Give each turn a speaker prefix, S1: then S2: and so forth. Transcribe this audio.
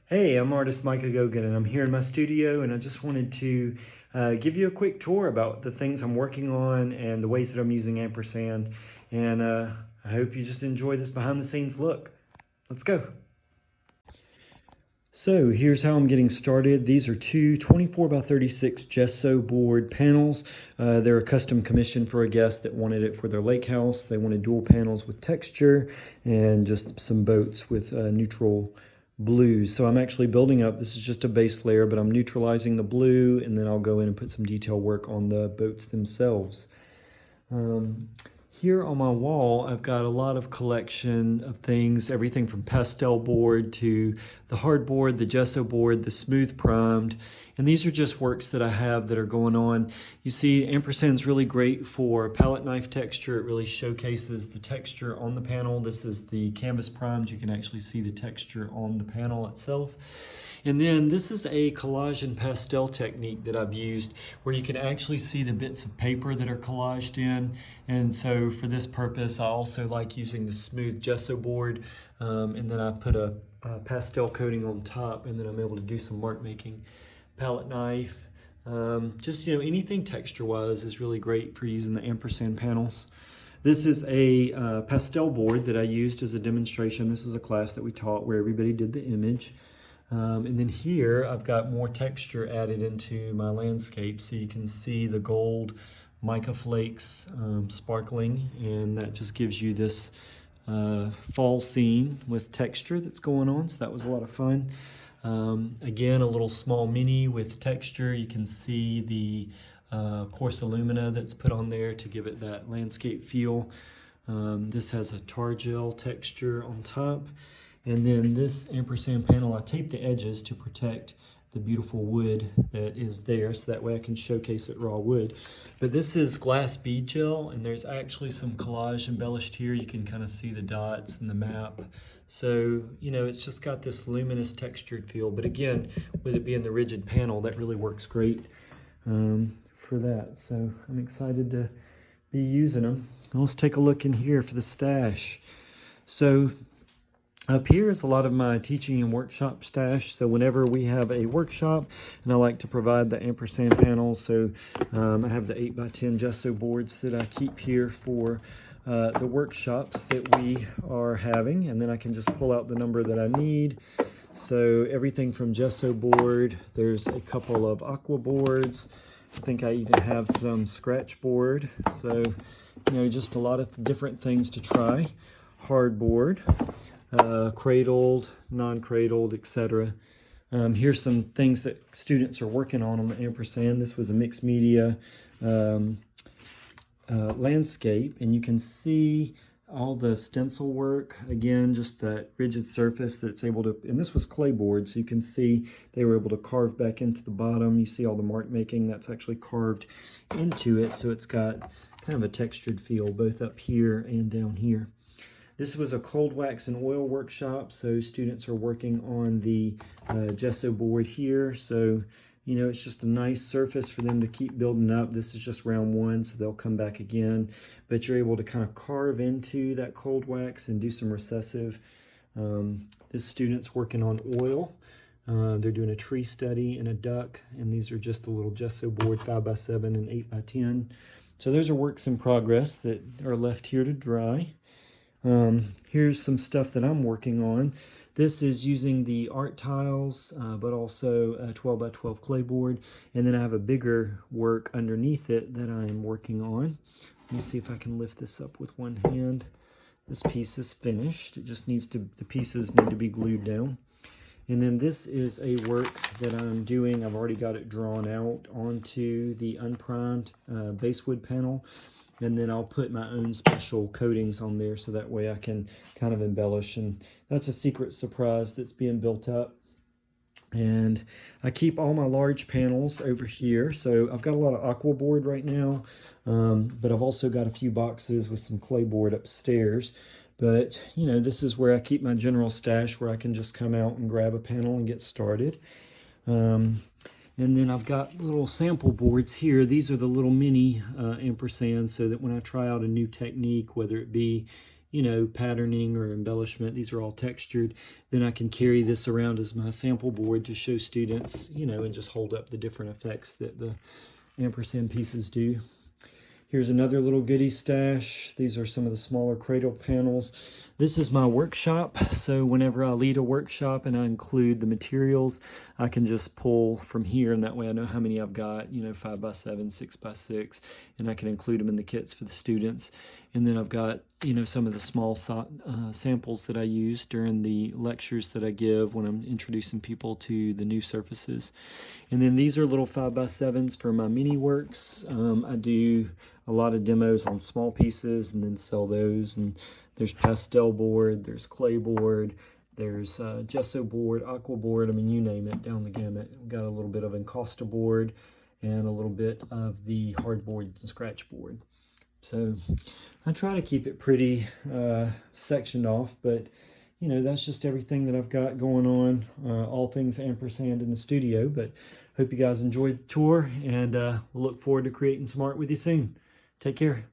S1: Hey, I'm artist Micah Goguen, and I'm here in my studio, and I just wanted to give you a quick tour about the things I'm working on and the ways that I'm using Ampersand. And I hope you just enjoy this behind the scenes look. Let's go. So here's how I'm getting started. These are two 24 by 36 gesso board panels. They're a custom commission for a guest that wanted it for their lake house. They wanted dual panels with texture and just some boats with neutral blues. So I'm actually building up, this is just a base layer, but I'm neutralizing the blue, and then I'll go in and put some detail work on the boats themselves. Here on my wall, I've got a lot of collection of things, everything from pastel board to the hard board, the gesso board, the smooth primed. And these are just works that I have that are going on. You see, Ampersand's really great for palette knife texture. It really showcases the texture on the panel. This is the canvas primed. You can actually see the texture on the panel itself. And then this is a collage and pastel technique that I've used where you can actually see the bits of paper that are collaged in. And so for this purpose, I also like using the smooth gesso board, and then I put a pastel coating on top, and then I'm able to do some mark making. Palette knife, just, anything texture wise is really great for using the Ampersand panels. This is a pastel board that I used as a demonstration. This is a class that we taught where everybody did the image. And then here I've got more texture added into my landscape, so you can see the gold mica flakes sparkling, and that just gives you this fall scene with texture that's going on. So that was a lot of fun. Again, a little small mini with texture. You can see the coarse alumina that's put on there to give it that landscape feel. This has a tar gel texture on top. And then this Ampersand panel, I taped the edges to protect the beautiful wood that is there, so that way I can showcase it raw wood. But this is glass bead gel, and there's actually some collage embellished here. You can kind of see the dots and the map. So, it's just got this luminous textured feel. But again, with it being the rigid panel, that really works great for that. So I'm excited to be using them. Let's take a look in here for the stash. So up here is a lot of my teaching and workshop stash. So whenever we have a workshop, and I like to provide the Ampersand panels, so I have the 8x10 gesso boards that I keep here for the workshops that we are having, and then I can just pull out the number that I need. So everything from gesso board, there's a couple of aqua boards. I think I even have some scratch board. So, just a lot of different things to try. Hardboard. Cradled, non-cradled, etc. Here's some things that students are working on the Ampersand. This was a mixed media landscape, and you can see all the stencil work. Again, just that rigid surface that's able to, and this was clay board, so you can see they were able to carve back into the bottom. You see all the mark making that's actually carved into it, so it's got kind of a textured feel both up here and down here. This was a cold wax and oil workshop, so students are working on the gesso board here. So, it's just a nice surface for them to keep building up. This is just round one, so they'll come back again. But you're able to kind of carve into that cold wax and do some recessive. This student's working on oil. They're doing a tree study and a duck, and these are just a little gesso board 5x7 and 8x10. So those are works in progress that are left here to dry. Here's some stuff that I'm working on. This is using the art tiles, but also a 12x12 clay board. And then I have a bigger work underneath it that I'm working on. Let me see if I can lift this up with one hand. This piece is finished. It just needs to, the pieces need to be glued down. And then this is a work that I'm doing. I've already got it drawn out onto the unprimed basewood panel. And then I'll put my own special coatings on there so that way I can kind of embellish. And that's a secret surprise that's being built up. And I keep all my large panels over here. So I've got a lot of aqua board right now, but I've also got a few boxes with some clay board upstairs. But, this is where I keep my general stash, where I can just come out and grab a panel and get started. And then I've got little sample boards here. These are the little mini ampersands, so that when I try out a new technique, whether it be, you know, patterning or embellishment. These are all textured. Then I can carry this around as my sample board to show students, you know, and just hold up the different effects that the ampersand pieces do. Here's another little goodie stash. These are some of the smaller cradle panels. This is my workshop, so whenever I lead a workshop and I include the materials, I can just pull from here, and that way I know how many I've got, you know, 5x7, 6x6, and I can include them in the kits for the students. And then I've got, you know, some of the small samples that I use during the lectures that I give when I'm introducing people to the new surfaces. And then these are little 5x7s for my mini works. I do a lot of demos on small pieces and then sell those. And there's pastel board, there's clay board, there's gesso board, aqua board, I mean, you name it, down the gamut. We've got a little bit of encosta board and a little bit of the hardboard and scratch board. So I try to keep it pretty sectioned off, but you know, that's just everything that I've got going on, all things ampersand in the studio. But hope you guys enjoyed the tour, and we'll look forward to creating some art with you soon. Take care.